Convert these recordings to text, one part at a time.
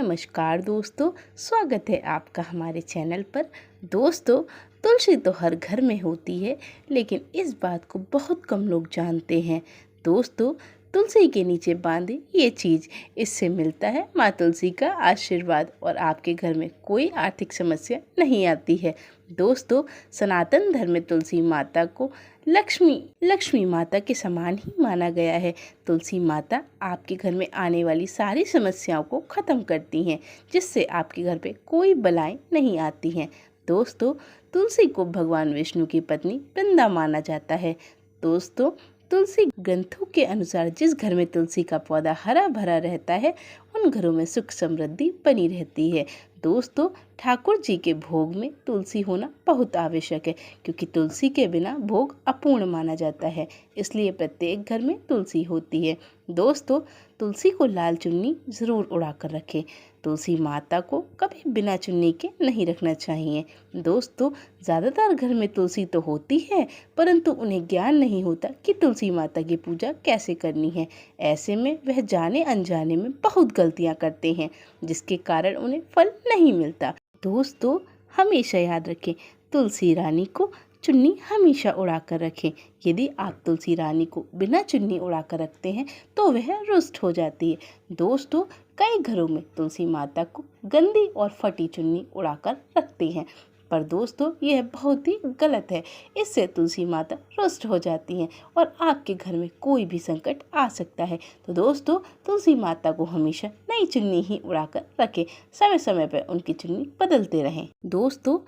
नमस्कार दोस्तों, स्वागत है आपका हमारे चैनल पर। दोस्तों, तुलसी तो हर घर में होती है, लेकिन इस बात को बहुत कम लोग जानते हैं। दोस्तों, तुलसी के नीचे बांधे ये चीज़, इससे मिलता है माँ तुलसी का आशीर्वाद और आपके घर में कोई आर्थिक समस्या नहीं आती है। दोस्तों, सनातन धर्म में तुलसी माता को लक्ष्मी माता के समान ही माना गया है। तुलसी माता आपके घर में आने वाली सारी समस्याओं को ख़त्म करती हैं, जिससे आपके घर पे कोई बलाएं नहीं आती हैं। दोस्तों, तुलसी को भगवान विष्णु की पत्नी वृंदा माना जाता है। दोस्तों, तुलसी ग्रंथों के अनुसार जिस घर में तुलसी का पौधा हरा भरा रहता है, उन घरों में सुख समृद्धि बनी रहती है। दोस्तों, ठाकुर जी के भोग में तुलसी होना बहुत आवश्यक है, क्योंकि तुलसी के बिना भोग अपूर्ण माना जाता है। इसलिए प्रत्येक घर में तुलसी होती है। दोस्तों, तुलसी को लाल चुन्नी ज़रूर उड़ाकर रखें। तुलसी माता को कभी बिना चुन्नी के नहीं रखना चाहिए। दोस्तों, ज़्यादातर घर में तुलसी तो होती है, परंतु उन्हें ज्ञान नहीं होता कि तुलसी माता की पूजा कैसे करनी है। ऐसे में वह जाने अनजाने में बहुत गलतियां करते हैं, जिसके कारण उन्हें फल नहीं मिलता। दोस्तों, हमेशा याद रखें, तुलसी रानी को चुन्नी हमेशा उड़ाकर रखें। यदि आप तुलसी रानी को बिना चुन्नी उड़ाकर रखते हैं तो वह रुष्ट हो जाती है। दोस्तों, कई घरों में तुलसी माता को गंदी और फटी चुन्नी उड़ाकर रखते हैं, पर दोस्तों यह बहुत ही गलत है। इससे तुलसी माता रुष्ट हो जाती हैं और आपके घर में कोई भी संकट आ सकता है। तो दोस्तों, तुलसी माता को हमेशा नई चुन्नी ही उड़ाकर रखें। समय समय पर उनकी चुन्नी बदलते रहें। दोस्तों,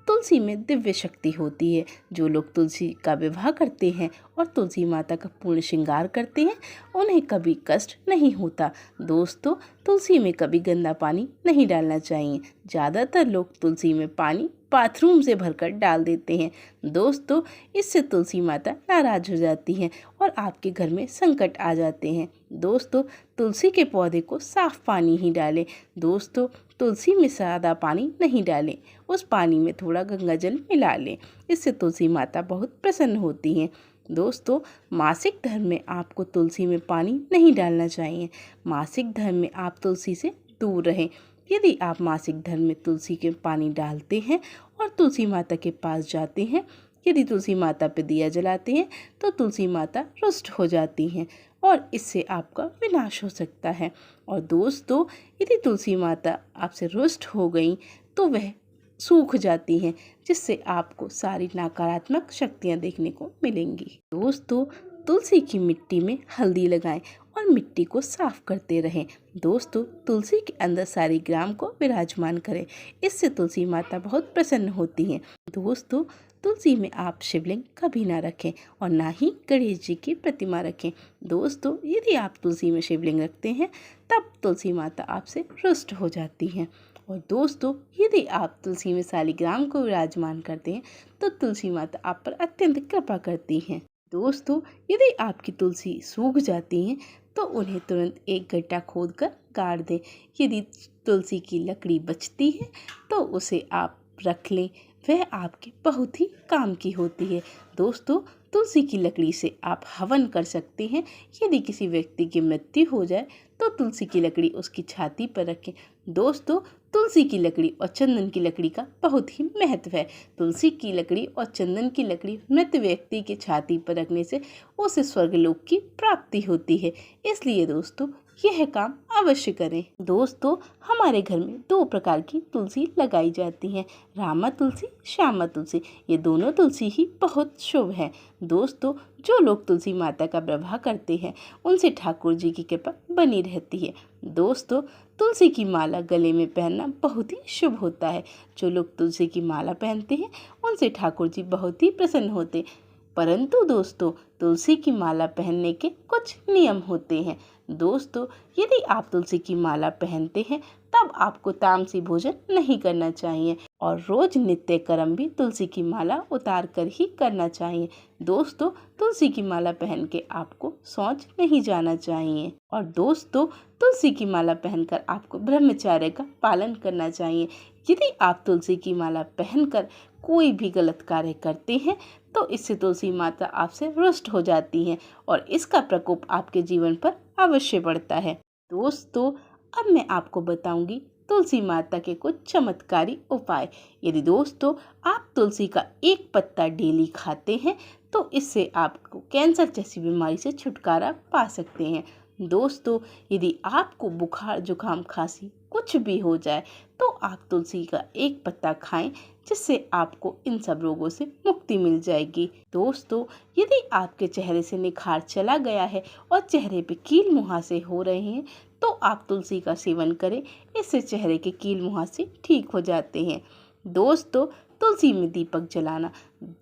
तुलसी में दिव्य शक्ति होती है। जो लोग तुलसी का विवाह करते हैं और तुलसी माता का पूर्ण श्रृंगार करते हैं, उन्हें कभी कष्ट नहीं होता। दोस्तों, तुलसी में कभी गंदा पानी नहीं डालना चाहिए। ज़्यादातर लोग तुलसी में पानी बाथरूम से भरकर डाल देते हैं। दोस्तों, इससे तुलसी माता नाराज हो जाती हैं और आपके घर में संकट आ जाते हैं। दोस्तों, तुलसी के पौधे को साफ पानी ही डालें। दोस्तों, तुलसी में सादा पानी नहीं डालें, उस पानी में थोड़ा गंगा जल मिला लें। इससे तुलसी माता बहुत प्रसन्न होती हैं। दोस्तों, मासिक धर्म में आपको तुलसी में पानी नहीं डालना चाहिए। मासिक धर्म में आप तुलसी से दूर रहें। यदि आप मासिक धर्म में तुलसी के पानी डालते हैं और तुलसी माता के पास जाते हैं, यदि तुलसी माता पे दिया जलाते हैं, तो तुलसी माता रुष्ट हो जाती हैं और इससे आपका विनाश हो सकता है। और दोस्तों, यदि तुलसी माता आपसे रुष्ट हो गई तो वह सूख जाती हैं, जिससे आपको सारी नकारात्मक शक्तियाँ देखने को मिलेंगी। दोस्तों, तुलसी की मिट्टी में हल्दी लगाएं और मिट्टी को साफ करते रहें। दोस्तों, तुलसी के अंदर सारी ग्राम को विराजमान करें। इससे तुलसी माता बहुत प्रसन्न होती हैं। दोस्तों, तुलसी में आप शिवलिंग कभी ना रखें और ना ही गणेश जी की प्रतिमा रखें। दोस्तों, यदि आप तुलसी में शिवलिंग रखते हैं, तब तुलसी माता आपसे रुष्ट हो जाती हैं। और दोस्तों, यदि आप तुलसी में शालिग्राम को विराजमान करते हैं, तो तुलसी माता आप पर अत्यंत कृपा करती हैं। दोस्तों, यदि आपकी तुलसी सूख जाती हैं, तो उन्हें तुरंत एक गड्ढा खोदकर गाड़ दें। यदि तुलसी की लकड़ी बचती है, तो उसे आप रख लें, वह आपके बहुत ही काम की होती है। दोस्तों, तुलसी की लकड़ी से आप हवन कर सकते हैं। यदि किसी व्यक्ति की मृत्यु हो जाए तो तुलसी की लकड़ी उसकी छाती पर रखें। दोस्तों, तुलसी की लकड़ी और चंदन की लकड़ी का बहुत ही महत्व है। तुलसी की लकड़ी और चंदन की लकड़ी मृत व्यक्ति की छाती पर रखने से उसे स्वर्गलोक की प्राप्ति होती है। इसलिए दोस्तों, यह काम अवश्य करें। दोस्तों, हमारे घर में 2 प्रकार की तुलसी लगाई जाती हैं, रामा तुलसी, श्यामा तुलसी। ये दोनों तुलसी ही बहुत शुभ है। दोस्तों, जो लोग तुलसी माता का विवाह करते हैं, उनसे ठाकुर जी की कृपा बनी रहती है। दोस्तों, तुलसी की माला गले में पहनना बहुत ही शुभ होता है। जो लोग तुलसी की माला पहनते हैं, उनसे ठाकुर जी बहुत ही प्रसन्न होते हैं। परंतु दोस्तों, तुलसी की माला पहनने के कुछ नियम होते हैं। दोस्तों, यदि आप तुलसी की माला पहनते हैं, तब आपको तामसी भोजन नहीं करना चाहिए और रोज नित्य कर्म भी तुलसी की माला उतार कर ही करना चाहिए। दोस्तों, तुलसी की माला पहन के आपको शौच नहीं जाना चाहिए। और दोस्तों, तुलसी की माला पहनकर आपको ब्रह्मचर्य का पालन करना चाहिए। यदि आप तुलसी की माला पहनकर कोई भी गलत कार्य करते हैं, तो इससे तुलसी माता आपसे रुष्ट हो जाती हैं और इसका प्रकोप आपके जीवन पर अवश्य पड़ता है। दोस्तों, अब मैं आपको बताऊंगी तुलसी माता के कुछ चमत्कारी उपाय। यदि दोस्तों आप तुलसी का एक पत्ता डेली खाते हैं तो इससे आपको कैंसर जैसी बीमारी से छुटकारा पा सकते हैं। दोस्तों यदि आपको बुखार जुकाम खांसी कुछ भी हो जाए तो आप तुलसी का एक पत्ता खाएं, जिससे आपको इन सब रोगों से मुक्ति मिल जाएगी। दोस्तों यदि आपके चेहरे से निखार चला गया है और चेहरे पे कील मुहासे हो रहे हैं तो आप तुलसी का सेवन करें, इससे चेहरे के कील मुहासे ठीक हो जाते हैं। दोस्तों तुलसी में दीपक जलाना।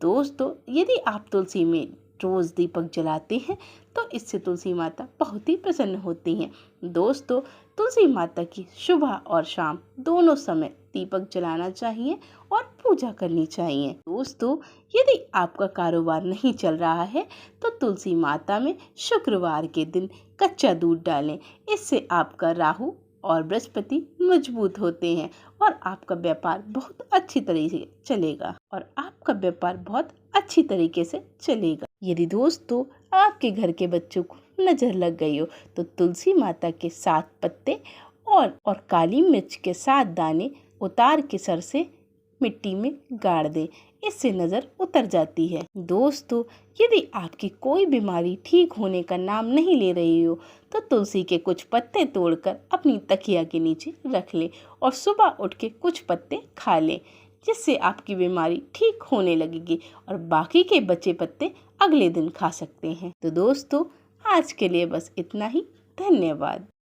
दोस्तों यदि आप तुलसी में रोज दीपक जलाते हैं तो इससे तुलसी माता बहुत ही प्रसन्न होती हैं। दोस्तों तुलसी माता की सुबह और शाम दोनों समय दीपक जलाना चाहिए और पूजा करनी चाहिए। दोस्तों यदि आपका कारोबार नहीं चल रहा है तो तुलसी माता में शुक्रवार के दिन कच्चा दूध डालें, इससे आपका राहु और बृहस्पति मजबूत होते हैं और आपका व्यापार बहुत अच्छी तरीके से चलेगा। यदि दोस्तों आपके घर के बच्चों को नजर लग गई हो तो तुलसी माता के 7 पत्ते और काली मिर्च के 7 दाने उतार के सर से मिट्टी में गाड़ दें, इससे नज़र उतर जाती है। दोस्तों यदि आपकी कोई बीमारी ठीक होने का नाम नहीं ले रही हो तो तुलसी के कुछ पत्ते तोड़कर अपनी तकिया के नीचे रख लें और सुबह उठ के कुछ पत्ते खा लें, जिससे आपकी बीमारी ठीक होने लगेगी और बाकी के बचे पत्ते अगले दिन खा सकते हैं। तो दोस्तों आज के लिए बस इतना ही। धन्यवाद।